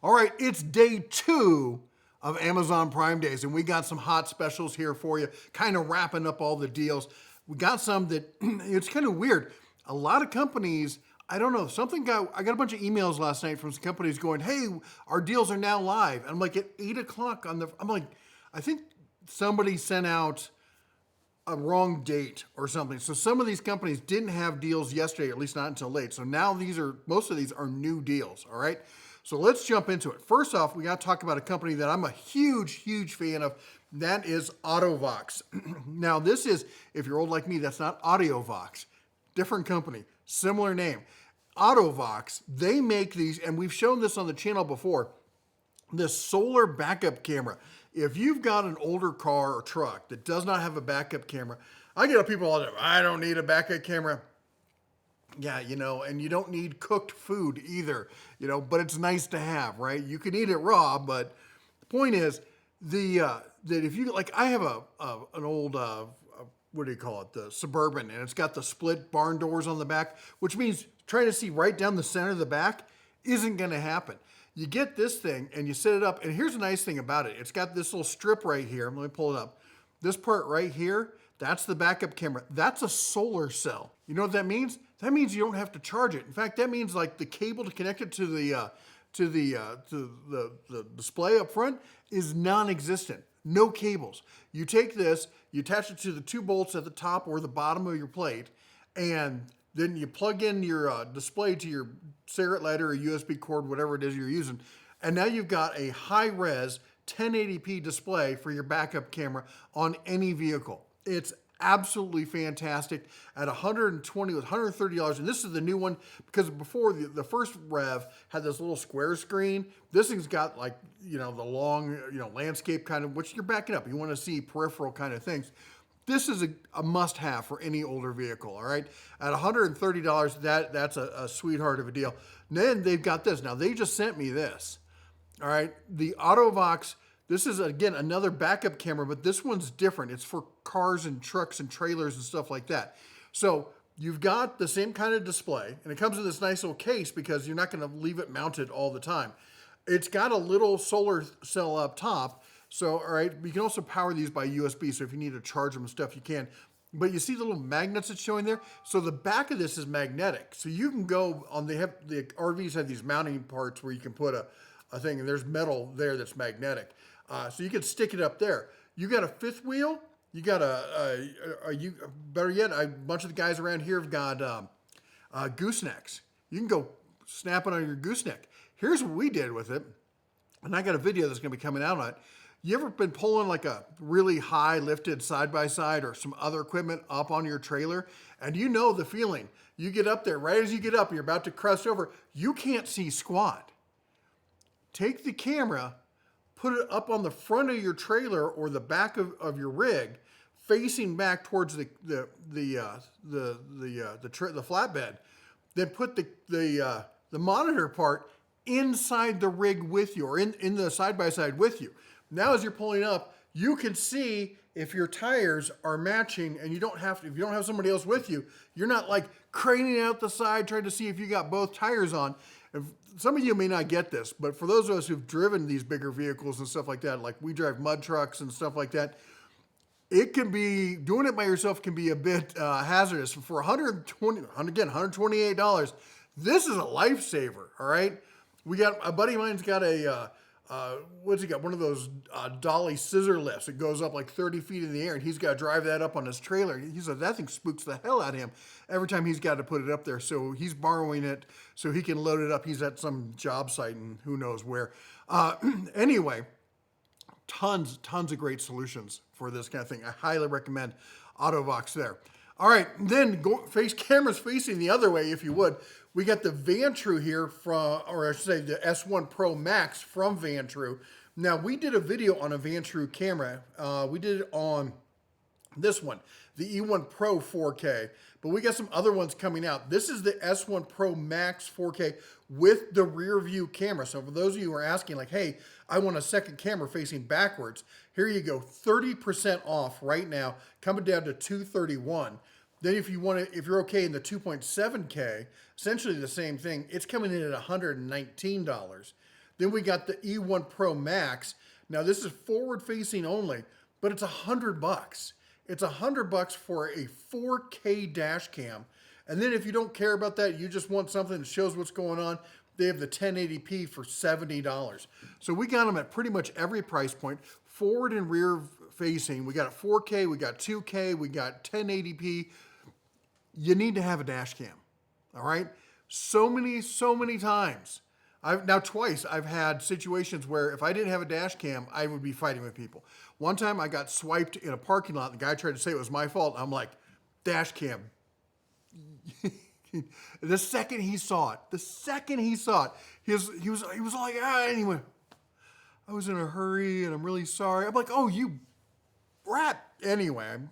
All right, it's day 2 of Amazon Prime Days, and we got some hot specials here for you, kind of wrapping up all the deals. We got some that, it's kind of weird. A lot of companies, I don't know, I got a bunch of emails last night from some companies going, hey, our deals are now live. And I'm like, at 8 o'clock I think somebody sent out a wrong date or something. So some of these companies didn't have deals yesterday, at least not until late. So now most of these are new deals, all right? So let's jump into it. First off, we got to talk about a company that I'm a huge fan of. That is Auto-Vox. Now this is, if you're old like me, that's not Auto-Vox. Different company, similar name. Auto-Vox, they make these, and we've shown this on the channel before, this solar backup camera. If you've got an older car or truck that does not have a backup camera, I get people all the time, I don't need a backup camera. Yeah, and you don't need cooked food either, but it's nice to have, right? You can eat it raw, but the point is that if you, like, I have an old, what do you call it? The Suburban, and it's got the split barn doors on the back, which means trying to see right down the center of the back isn't going to happen. You get this thing and you set it up, and here's the nice thing about it. It's got this little strip right here. Let me pull it up. This part right here, that's the backup camera. That's a solar cell. You know what that means? That means you don't have to charge it. In fact, that means like the cable to connect it to the display up front is non-existent. No cables. You take this, you attach it to the 2 bolts at the top or the bottom of your plate, and then you plug in your display to your cigarette lighter or USB cord, whatever it is you're using. And now you've got a high-res 1080p display for your backup camera on any vehicle. It's absolutely fantastic at $130. And this is the new one, because before the first Rev had this little square screen. This thing's got, like, the long, landscape kind of, which you're backing up. You want to see peripheral kind of things. This is a must-have for any older vehicle, all right? At $130, that's a sweetheart of a deal. And then they've got this. Now, they just sent me this, all right? The Auto-Vox, this is, again, another backup camera, but this one's different. It's for cars and trucks and trailers and stuff like that. So you've got the same kind of display, and it comes in this nice little case because you're not going to leave it mounted all the time. It's got a little solar cell up top. So, all right, you can also power these by USB, so if you need to charge them and stuff, you can. But you see the little magnets it's showing there? So the back of this is magnetic. So you can go on, the RVs have these mounting parts where you can put a thing, and there's metal there that's magnetic. So you can stick it up there. You got a 5th wheel. You got better yet, a bunch of the guys around here have got goosenecks. You can go snap it on your gooseneck. Here's what we did with it, and I got a video that's going to be coming out on it. You ever been pulling like a really high lifted side-by-side or some other equipment up on your trailer? And you know the feeling. You get up there, right as you get up, you're about to crest over, you can't see squat. Take the camera, put it up on the front of your trailer or the back of your rig, facing back towards the flatbed. Then put the monitor part inside the rig with you, or in the side-by-side with you. Now as you're pulling up, you can see if your tires are matching, and if you don't have somebody else with you, you're not like craning out the side trying to see if you got both tires on. Some of you may not get this, but for those of us who've driven these bigger vehicles and stuff like that, like we drive mud trucks and stuff like that, it can be, doing it by yourself can be a bit hazardous. For $128, this is a lifesaver, all right? We got, a buddy of mine's got what's he got? One of those dolly scissor lifts. It goes up like 30 feet in the air, and he's got to drive that up on his trailer. He said that thing spooks the hell out of him every time he's got to put it up there. So he's borrowing it so he can load it up. He's at some job site and who knows where. Anyway, tons of great solutions for this kind of thing. I highly recommend Auto-Vox there. All right, then cameras facing the other way, if you would. We got the Vantrue here or I should say the S1 Pro Max from Vantrue. Now, we did a video on a Vantrue camera. We did it on this one, the E1 Pro 4K, but we got some other ones coming out. This is the S1 Pro Max 4K with the rear view camera. So for those of you who are asking, like, hey, I want a second camera facing backwards, here you go, 30% off right now, coming down to $231. Then if you're okay in the 2.7K, essentially the same thing, it's coming in at $119. Then we got the E1 Pro Max. Now this is forward facing only, but it's $100. It's $100 for a 4K dash cam. And then if you don't care about that, you just want something that shows what's going on, they have the 1080p for $70. So we got them at pretty much every price point, forward and rear facing. We got 4K, we got 2K, we got 1080p. You need to have a dash cam, all right? So many times. Twice I've had situations where if I didn't have a dash cam, I would be fighting with people. One time I got swiped in a parking lot. The guy tried to say it was my fault. I'm like, dash cam. The second he saw it, he was like, anyway, I was in a hurry and I'm really sorry. I'm like, oh, you rat. Anyway, I'm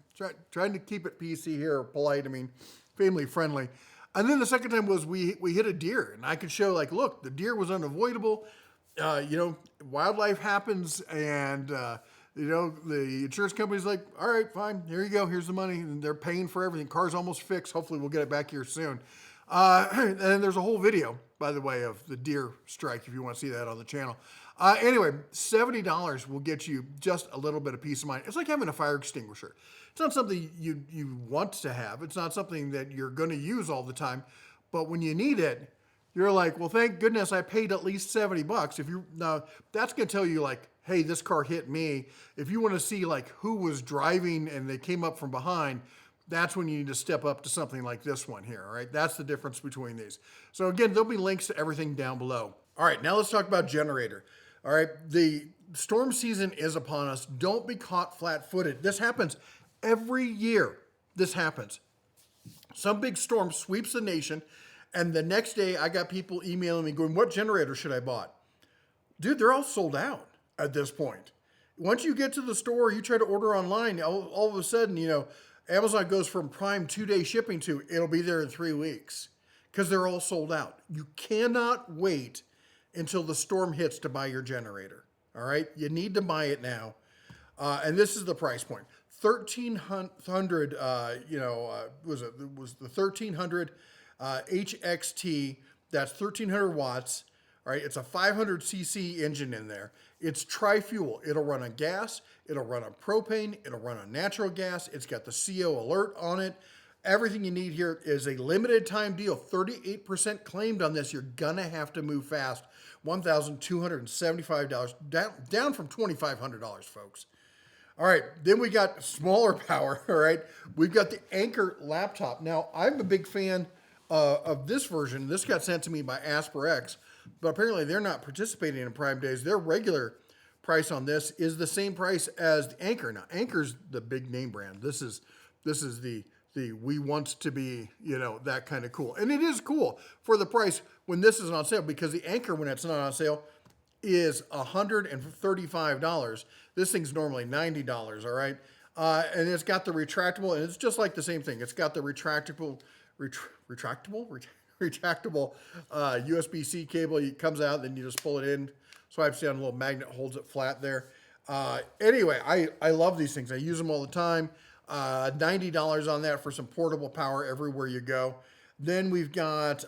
trying to keep it PC here, polite. I mean, family friendly. And then the second time was we hit a deer, and I could show like, look, the deer was unavoidable. Wildlife happens, and the insurance company's like, all right, fine, here you go, here's the money, and they're paying for everything. Car's almost fixed. Hopefully, we'll get it back here soon. And then there's a whole video, by the way, of the deer strike if you want to see that on the channel. Anyway, $70 will get you just a little bit of peace of mind. It's like having a fire extinguisher. It's not something you want to have. It's not something that you're going to use all the time. But when you need it, you're like, well, thank goodness I paid at least $70. Now, that's going to tell you like, hey, this car hit me. If you want to see like who was driving and they came up from behind, that's when you need to step up to something like this one here, all right? That's the difference between these. So again, there'll be links to everything down below. All right, now let's talk about generator. All right, the storm season is upon us. Don't be caught flat-footed. This happens every year. This happens. Some big storm sweeps the nation, and the next day I got people emailing me going, what generator should I buy? Dude, they're all sold out at this point. Once you get to the store, you try to order online, all of a sudden, Amazon goes from Prime 2-day shipping to it'll be there in 3 weeks because they're all sold out. You cannot wait until the storm hits to buy your generator. All right, you need to buy it now, and this is the price point: 1,300. Was the 1,300 HXT? That's 1,300 watts. All right, it's a 500 cc engine in there. It's tri-fuel. It'll run on gas. It'll run on propane. It'll run on natural gas. It's got the CO alert on it. Everything you need here is a limited time deal. 38% claimed on this. You're gonna have to move fast. $1,275, down from $2,500, folks. All right, then we got smaller power, all right? We've got the Anker laptop. Now, I'm a big fan of this version. This got sent to me by AsperX, but apparently they're not participating in Prime Days. Their regular price on this is the same price as the Anker. Now, Anker's the big name brand. This is the we want to be, that kind of cool. And it is cool for the price when this is on sale, because the Anker, when it's not on sale, is $135. This thing's normally $90, all right? And it's got the retractable, and it's just like the same thing. It's got the retractable USB-C cable. It comes out, then you just pull it in, swipes down, a little magnet holds it flat there. Anyway, I love these things. I use them all the time. $90 on that for some portable power everywhere you go. Then we've got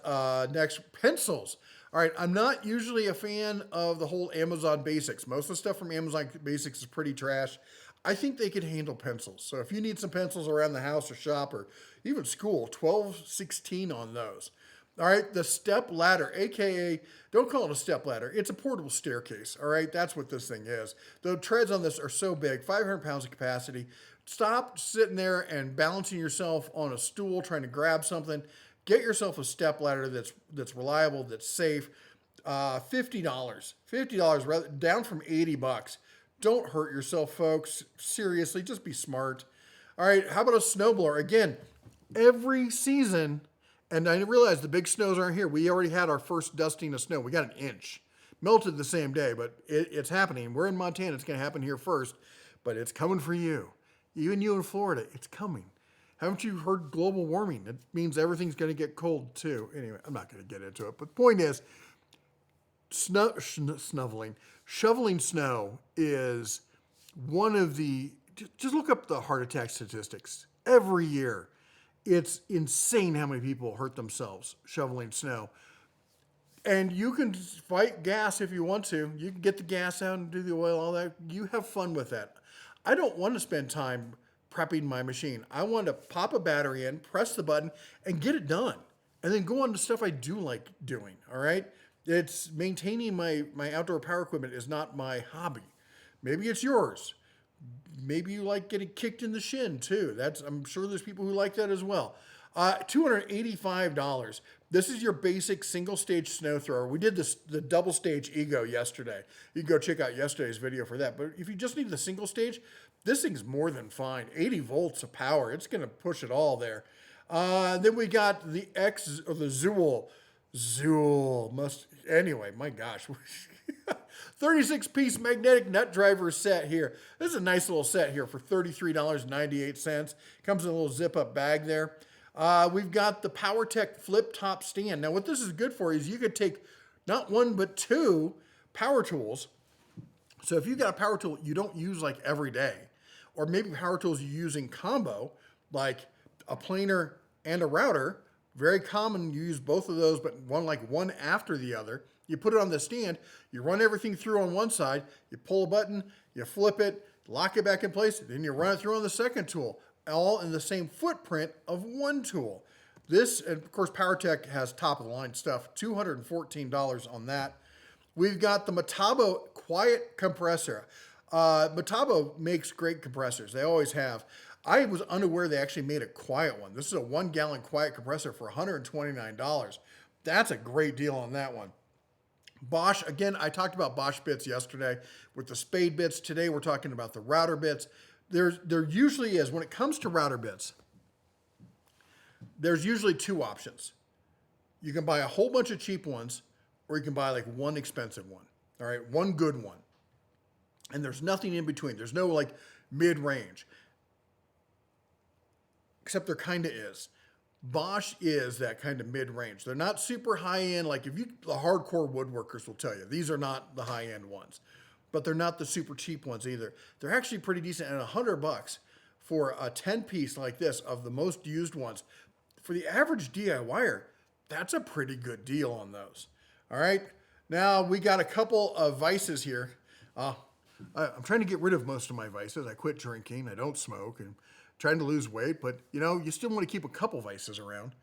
next, pencils. All right, I'm not usually a fan of the whole Amazon Basics. Most of the stuff from Amazon Basics is pretty trash. I think they could handle pencils. So if you need some pencils around the house or shop or even school, 12/16 on those. All right, the step ladder, AKA, don't call it a step ladder. It's a portable staircase, all right? That's what this thing is. The treads on this are so big, 500 pounds of capacity. Stop sitting there and balancing yourself on a stool trying to grab something. Get yourself a step ladder that's reliable, that's safe. $50, down from $80. Don't hurt yourself, folks. Seriously, just be smart. All right, how about a snowblower? Again, every season, and I realize the big snows aren't here. We already had our first dusting of snow. We got an inch. Melted the same day, but it's happening. We're in Montana. It's going to happen here first, but it's coming for you. Even you in Florida, it's coming. Haven't you heard global warming? It means everything's going to get cold too. Anyway, I'm not going to get into it. But the point is, shoveling snow is one of the, just look up the heart attack statistics. Every year, it's insane how many people hurt themselves shoveling snow. And you can fight gas if you want to. You can get the gas out and do the oil, all that. You have fun with that. I don't want to spend time prepping my machine. I want to pop a battery in, press the button, and get it done. And then go on to stuff I do like doing, all right? It's maintaining my outdoor power equipment is not my hobby. Maybe it's yours. Maybe you like getting kicked in the shin too. I'm sure there's people who like that as well. $285. This is your basic single stage snow thrower. We did the double stage Ego yesterday. You can go check out yesterday's video for that. But if you just need the single stage, this thing's more than fine. 80 volts of power. It's going to push it all there. Then we got the Zool. Anyway, my gosh. 36-piece magnetic nut driver set here. This is a nice little set here for $33.98. Comes in a little zip-up bag there. We've got the PowerTech flip top stand. Now, what this is good for is you could take not one but two power tools. So if you've got a power tool you don't use like every day, or maybe power tools you use in combo, like a planer and a router, very common, you use both of those, but one after the other. You put it on the stand, you run everything through on one side, you pull a button, you flip it, lock it back in place, then you run it through on the second tool, all in the same footprint of one tool. This, and of course, PowerTech has top-of-the-line stuff, $214 on that. We've got the Metabo quiet compressor. Metabo makes great compressors. They always have. I was unaware they actually made a quiet one. This is a 1-gallon quiet compressor for $129. That's a great deal on that one. Bosch, again, I talked about Bosch bits yesterday with the spade bits. Today we're talking about the router bits. There usually is, when it comes to router bits, there's usually two options. You can buy a whole bunch of cheap ones, or you can buy like one expensive one. All right, one good one. And there's nothing in between. There's no like mid-range. Except there kind of is. Bosch is that kind of mid-range. They're not super high-end. Like the hardcore woodworkers will tell you, these are not the high-end ones. But they're not the super cheap ones either. They're actually pretty decent. And $100 for a 10-piece like this of the most used ones. For the average DIYer, that's a pretty good deal on those. All right. Now we got a couple of vices here. I'm trying to get rid of most of my vices. I quit drinking. I don't smoke. And trying to lose weight. But, you still want to keep a couple vices around.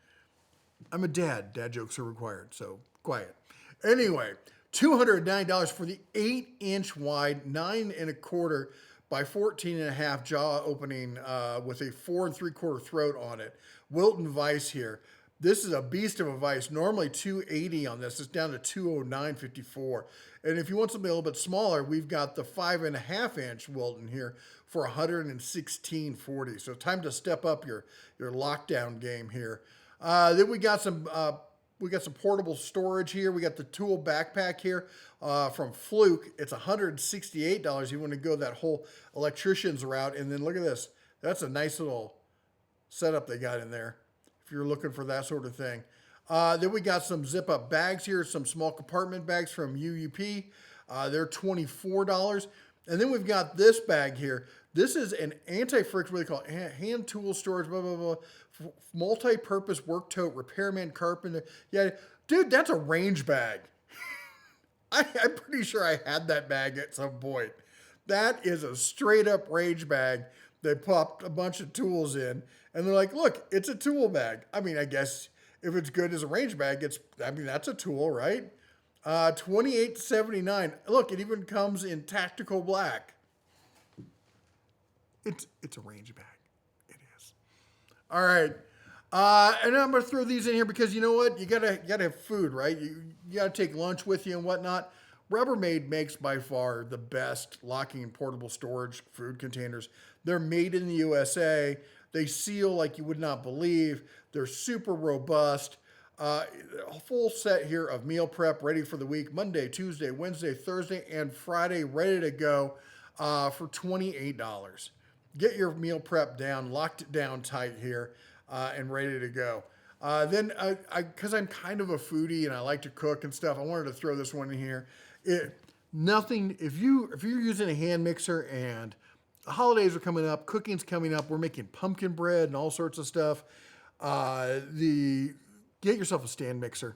I'm a dad. Dad jokes are required. So quiet. Anyway, $209 for the 8-inch wide, 9 1/4 by 14 1/2 jaw opening with a 4 3/4 throat on it. Wilton vise here. This is a beast of a vise. Normally $280 on this. It's down to $209.54. And if you want something a little bit smaller, we've got the 5 1/2-inch Wilton here for $116.40. So time to step up your lockdown game here. Then we got some portable storage here. We got the tool backpack here from Fluke. It's $168. You want to go that whole electrician's route. And then look at this. That's a nice little setup they got in there if you're looking for that sort of thing. Then we got some zip-up bags here, some small compartment bags from UUP. They're $24. And then we've got this bag here. This is an anti-friction, what they call it, hand tool storage, blah, blah, blah, multi-purpose work tote, repairman, carpenter. Yeah, dude, that's a range bag. I'm pretty sure I had that bag at some point. That is a straight-up range bag. They popped a bunch of tools in, and they're like, look, it's a tool bag. I mean, I guess if it's good as a range bag, that's a tool, right? $28.79. Look, it even comes in tactical black. It's a range bag. It is. All right. And I'm going to throw these in here because you know what? You gotta have food, right? You gotta take lunch with you and whatnot. Rubbermaid makes by far the best locking and portable storage food containers. They're made in the USA. They seal like you would not believe. They're super robust. A full set here of meal prep ready for the week. Monday, Tuesday, Wednesday, Thursday, and Friday ready to go for $28. Get your meal prep down, locked it down tight here, and ready to go. Then, because I'm kind of a foodie and I like to cook and stuff, I wanted to throw this one in here. If you're using a hand mixer and the holidays are coming up, cooking's coming up, we're making pumpkin bread and all sorts of stuff. Get yourself a stand mixer.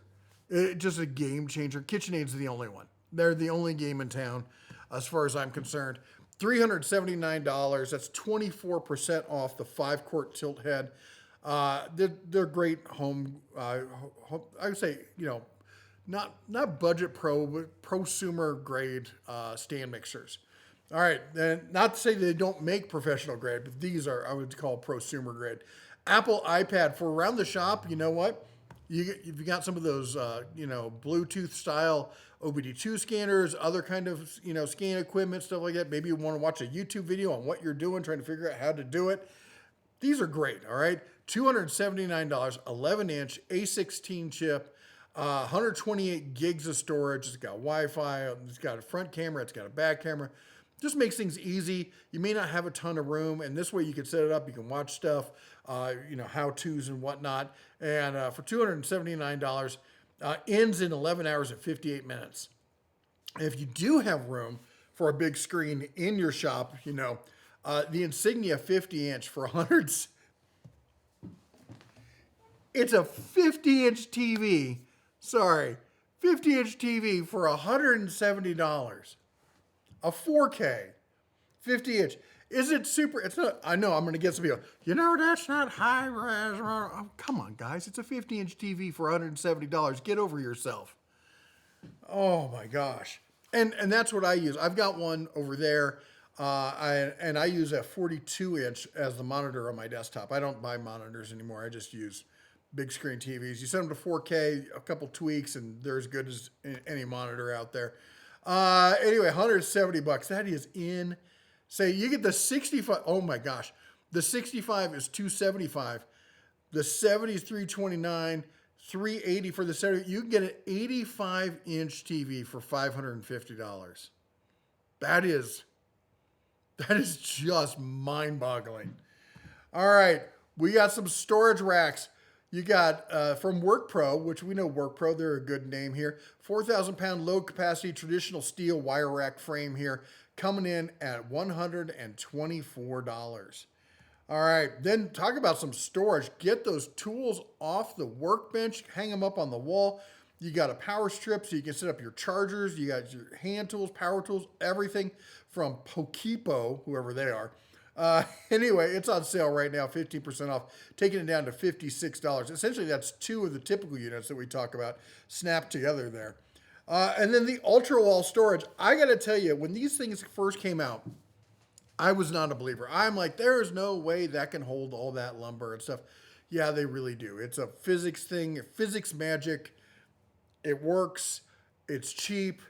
Just a game changer. KitchenAid's the only one. They're the only game in town, as far as I'm concerned. $379. That's 24% off the 5-quart tilt head. They're great home. I would say, not budget pro, but prosumer grade stand mixers. All right, and not to say they don't make professional grade, but these are, I would call, prosumer grade. Apple iPad for around the shop. You know what? You've got some of those, Bluetooth style OBD2 scanners, other kind of, scan equipment, stuff like that. Maybe you want to watch a YouTube video on what you're doing, trying to figure out how to do it. These are great, all right? $279, 11-inch, A16 chip, 128 gigs of storage. It's got Wi-Fi, it's got a front camera, it's got a back camera. Just makes things easy. You may not have a ton of room, and this way you can set it up, you can watch stuff, how-tos and whatnot. And for $279, ends in 11 hours and 58 minutes. If you do have room for a big screen in your shop, the Insignia 50-inch for 100. It's a 50-inch TV. Sorry, 50-inch TV for $170. A 4K, 50-inch. Is it super? It's not. I know I'm going to get some people. That's not high res. Oh, come on, guys. It's a 50-inch TV for $170. Get over yourself. Oh my gosh. And that's what I use. I've got one over there. I use a 42-inch as the monitor on my desktop. I don't buy monitors anymore. I just use big screen TVs. You set them to 4K, a couple tweaks, and they're as good as any monitor out there. Anyway, $170. That is in. Say you get the 65. Oh my gosh. The 65 is $275. The 70 is $329. $380 for the 70. You can get an 85-inch TV for $550. That is just mind-boggling. All right, we got some storage racks. You got from WorkPro, which we know WorkPro, they're a good name here. 4,000-pound low-capacity traditional steel wire rack frame here, coming in at $124. All right, then talk about some storage. Get those tools off the workbench, hang them up on the wall. You got a power strip so you can set up your chargers. You got your hand tools, power tools, everything from Pokepo, whoever they are. Anyway, it's on sale right now, 15% off, taking it down to $56. Essentially, that's two of the typical units that we talk about snapped together there. And then the ultra wall storage. I got to tell you, when these things first came out, I was not a believer. I'm like, there's no way that can hold all that lumber and stuff. Yeah, they really do. It's a physics thing, physics magic. It works. It's cheap.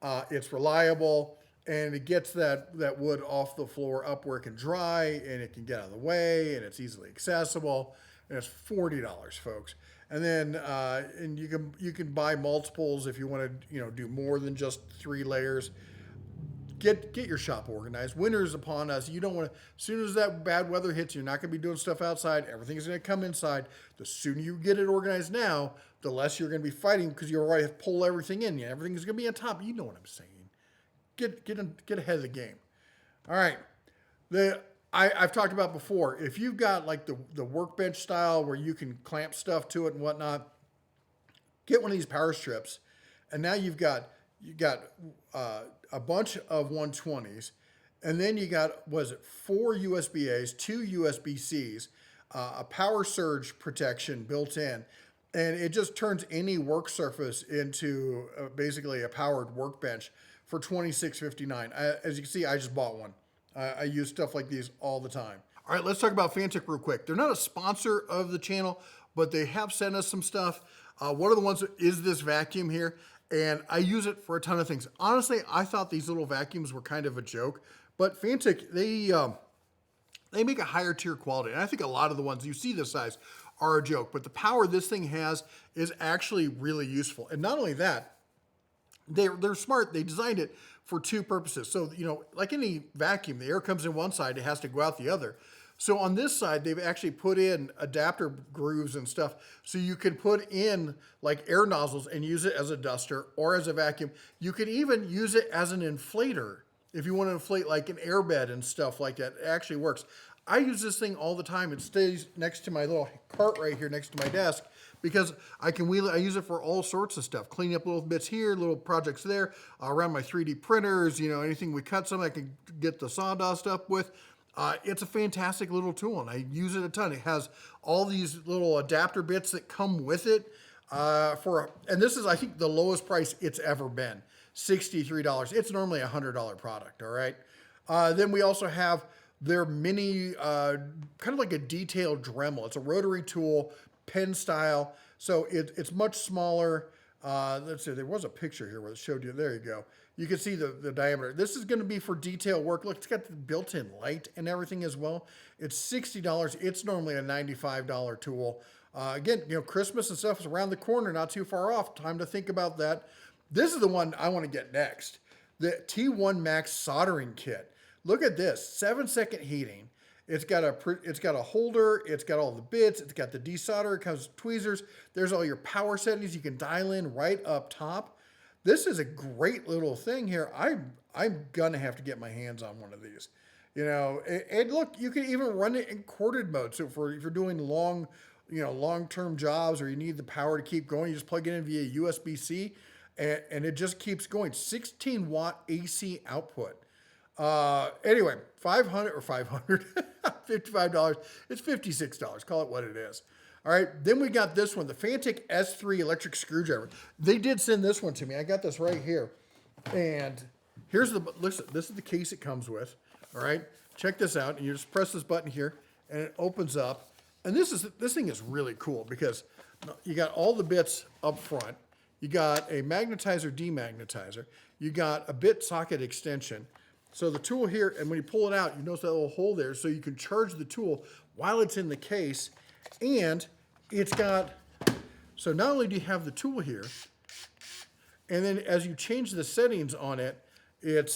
It's reliable. And it gets that wood off the floor up where it can dry, and it can get out of the way, and it's easily accessible. And it's $40, folks. And then and you can buy multiples if you want to do more than just 3 layers. Get your shop organized. Winter's upon us. You don't want to. As soon as that bad weather hits, you're not going to be doing stuff outside. Everything's going to come inside. The sooner you get it organized now, the less you're going to be fighting because you already have to pull everything in. Everything's going to be on top. You know what I'm saying. Get ahead of the game. All right. I've talked about before. If you've got like the workbench style where you can clamp stuff to it and whatnot, get one of these power strips, and now you got a bunch of 120s, and then you got 4 USB-A's, 2 USB-C's, a power surge protection built in, and it just turns any work surface into basically a powered workbench for $26.59. As you can see, I just bought one. I use stuff like these all the time. All right, let's talk about Fanttik real quick. They're not a sponsor of the channel, but they have sent us some stuff. One of the ones is this vacuum here, and I use it for a ton of things. Honestly, I thought these little vacuums were kind of a joke, but Fanttik, they make a higher tier quality, and I think a lot of the ones you see this size are a joke, but the power this thing has is actually really useful. And not only that, they're smart. They designed it for 2 purposes. So, like any vacuum, the air comes in one side, it has to go out the other. So on this side, they've actually put in adapter grooves and stuff. So you can put in like air nozzles and use it as a duster or as a vacuum. You could even use it as an inflator if you want to inflate like an airbed and stuff like that. It actually works. I use this thing all the time. It stays next to my little cart right here next to my desk because I can wheel it. I use it for all sorts of stuff, cleaning up little bits here, little projects there, around my 3D printers, you know, anything we cut some, I can get the sawdust up with. It's a fantastic little tool, and I use it a ton. It has all these little adapter bits that come with it. And this is, I think, the lowest price it's ever been, $63. It's normally a $100 product, all right? Then we also have their mini, kind of like a detailed Dremel. It's a rotary tool, pen style, so it's much smaller. Let's see, there was a picture here where it showed you. There you go. You can see the diameter. This is going to be for detail work. Look, it's got the built-in light and everything as well. It's $60. It's normally a $95 tool. Again, you know, Christmas and stuff is around the corner, not too far off. Time to think about that. This is the one I want to get next. The T1 Max soldering kit. Look at this, 7-second heating. It's got a holder, it's got all the bits, it's got the desolder, it comes with tweezers. There's all your power settings you can dial in right up top. This is a great little thing here. I'm gonna have to get my hands on one of these. You know, and look, you can even run it in corded mode. So if you're doing long-term jobs, or you need the power to keep going, you just plug it in via USB-C, and it just keeps going. 16-watt AC output. Anyway, $55. It's $56. Call it what it is. All right. Then we got this one, the Fanttik S3 electric screwdriver. They did send this one to me. I got this right here. And listen, this is the case it comes with. All right. Check this out. And you just press this button here and it opens up. And this thing is really cool because you got all the bits up front. You got a magnetizer, demagnetizer. You got a bit socket extension. So the tool here, and when you pull it out, you notice that little hole there, so you can charge the tool while it's in the case. And it's got, so not only do you have the tool here, and then as you change the settings on it, it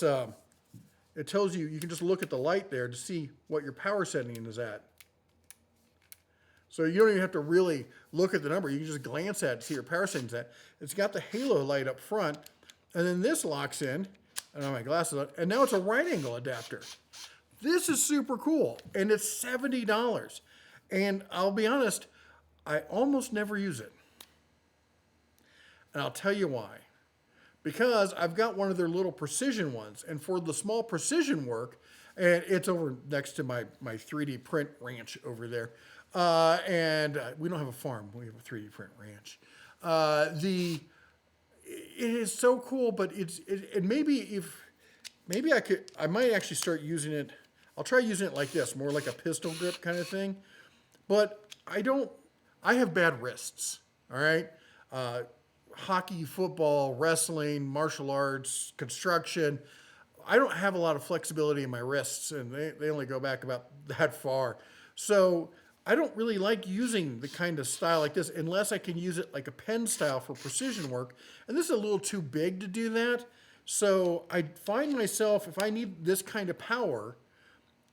tells you, you can just look at the light there to see what your power setting is at. So you don't even have to really look at the number. You can just glance at it to see your power settings at. It's got the halo light up front, and then this locks in. I don't have my glasses on, and now it's a right angle adapter. This is super cool, and it's $70. And I'll be honest, I almost never use it. And I'll tell you why. Because I've got one of their little precision ones, and for the small precision work, and it's over next to my 3D print ranch over there. We don't have a farm, we have a 3D print ranch. It is so cool, but I might actually start using it. I'll try using it like this, more like a pistol grip kind of thing. But I have bad wrists, all right? Hockey, football, wrestling, martial arts, construction. I don't have a lot of flexibility in my wrists, and they only go back about that far. So I don't really like using the kind of style like this unless I can use it like a pen style for precision work. And this is a little too big to do that. So I find myself, if I need this kind of power,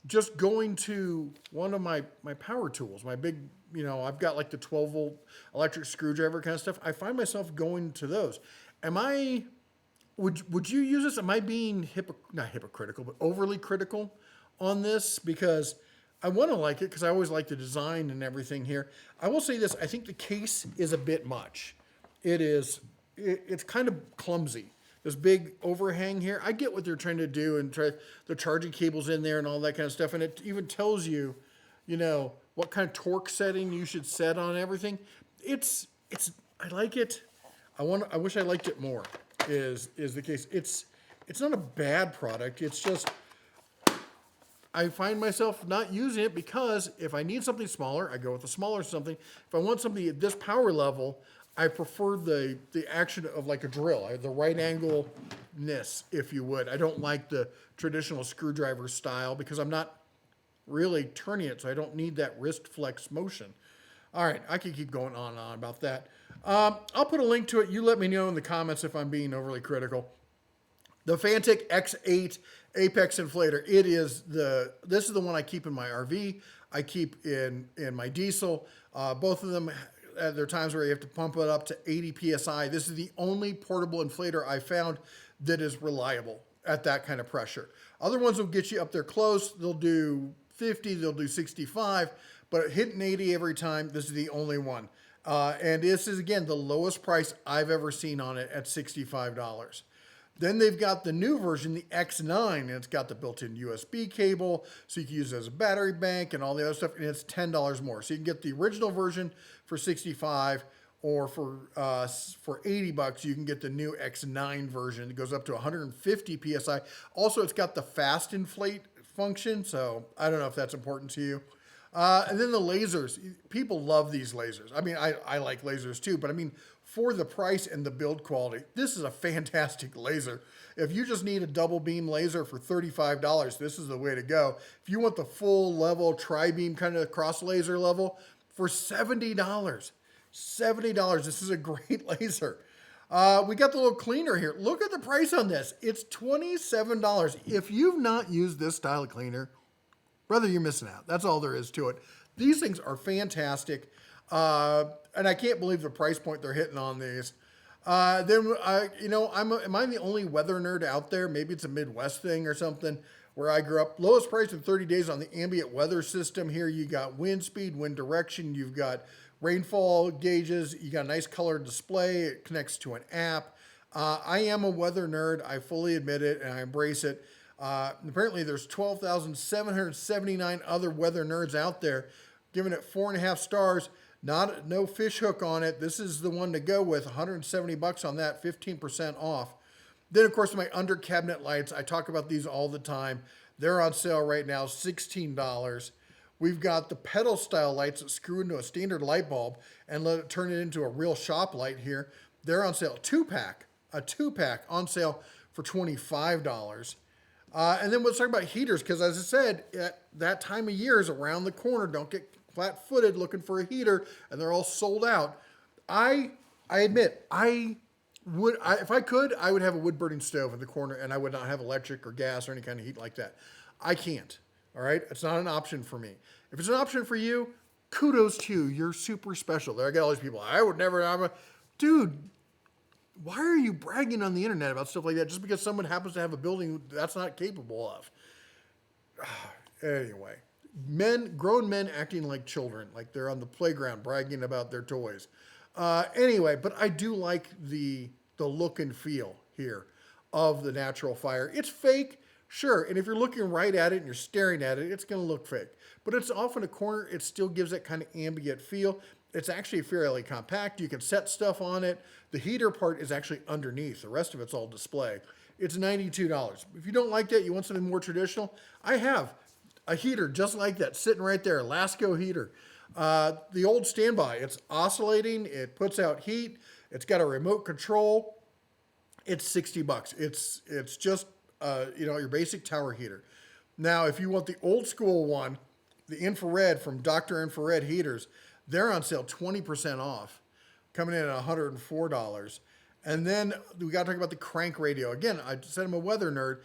just going to one of my power tools, my big, I've got like the 12-volt electric screwdriver kind of stuff. I find myself going to those. Would you use this? Am I being not hypocritical, but overly critical on this? Because I want to like it because I always like the design and everything here. I will say this, I think the case is a bit much. It's kind of clumsy. This big overhang here. I get what they're trying to do and the charging cables in there and all that kind of stuff. And it even tells you, what kind of torque setting you should set on everything. I like it. I wish I liked it more is the case. It's not a bad product. It's just, I find myself not using it because if I need something smaller, I go with a smaller something. If I want something at this power level, I prefer the action of like a drill, the right angle-ness, if you would. I don't like the traditional screwdriver style because I'm not really turning it, so I don't need that wrist flex motion. All right, I can keep going on and on about that. I'll put a link to it. You let me know in the comments if I'm being overly critical. The Fanttik X8 Apex Inflator. This is the one I keep in my RV. I keep in my diesel. Both of them, there are times where you have to pump it up to 80 PSI. This is the only portable inflator I found that is reliable at that kind of pressure. Other ones will get you up there close. They'll do 50, they'll do 65, but hitting 80 every time, this is the only one. And this is, again, the lowest price I've ever seen on it at $65. Then they've got the new version, the X9, and it's got the built-in USB cable, so you can use it as a battery bank and all the other stuff, and it's $10 more. So you can get the original version for 65, or for 80 bucks, you can get the new X9 version. It goes up to 150 PSI. Also, it's got the fast inflate function, so I don't know if that's important to you. And then the lasers. People love these lasers. I mean, I like lasers too, but I mean, for the price and the build quality, this is a fantastic laser. If you just need a double beam laser for $35, this is the way to go. If you want the full level tri-beam kind of cross laser level for $70, $70, this is a great laser. We got the little cleaner here. Look at the price on this. It's $27. If you've not used this style of cleaner, brother, you're missing out. That's all there is to it. These things are fantastic. And I can't believe the price point they're hitting on these. Am I the only weather nerd out there? Maybe it's a Midwest thing or something where I grew up. Lowest price in 30 days on the ambient weather system here. You got wind speed, wind direction. You've got rainfall gauges. You got a nice colored display. It connects to an app. I am a weather nerd. I fully admit it, and I embrace it. Apparently there's 12,779 other weather nerds out there, giving it 4.5 stars. No fish hook on it. This is the one to go with. 170 bucks on that, 15% off. Then, of course, my under cabinet lights. I talk about these all the time. They're on sale right now, $16. We've got the pedal style lights that screw into a standard light bulb and let it turn it into a real shop light here. They're on sale, a two pack on sale for $25. And then let's talk about heaters, because as I said, that time of year is around the corner. Don't get flat-footed looking for a heater, and they're all sold out. I admit, if I could, I would have a wood-burning stove in the corner, and I would not have electric or gas or any kind of heat like that. I can't, all right? It's not an option for me. If it's an option for you, kudos to you. You're super special. There I get all these people, I would never, dude, why are you bragging on the internet about stuff like that just because someone happens to have a building that's not capable of? Anyway, grown men acting like children, like they're on the playground bragging about their toys. Anyway, but I do like the look and feel here of the natural fire. It's fake, sure, and if you're looking right at it and you're staring at it, it's going to look fake. But it's off in a corner. It still gives that kind of ambient feel. It's actually fairly compact. You can set stuff on it. The heater part is actually underneath. The rest of it's all display. It's $92. If you don't like that, you want something more traditional, I have a heater just like that sitting right there, a Lasco heater. The old standby, it's oscillating. It puts out heat. It's got a remote control. It's 60 bucks. It's just, your basic tower heater. Now, if you want the old school one, the infrared from Dr. Infrared Heaters, they're on sale 20% off, coming in at $104. And then we got to talk about the crank radio. Again, I said I'm a weather nerd.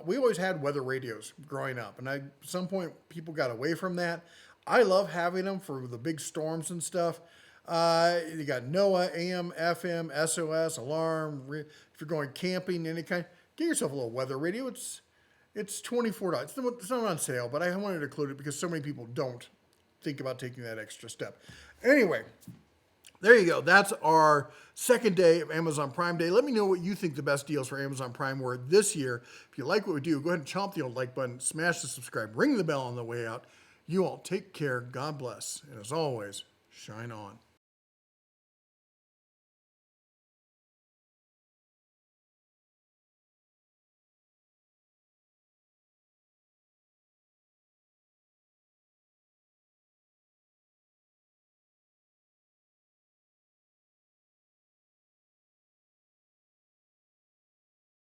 We always had weather radios growing up. And at some point, people got away from that. I love having them for the big storms and stuff. You got NOAA, AM, FM, SOS, alarm. If you're going camping, any kind, get yourself a little weather radio. It's $24. It's not on sale, but I wanted to include it because so many people don't think about taking that extra step. Anyway, there you go. That's our second day of Amazon Prime Day. Let me know what you think the best deals for Amazon Prime were this year. If you like what we do, go ahead and chomp the old like button, smash the subscribe, ring the bell on the way out. You all take care. God bless. And as always, shine on.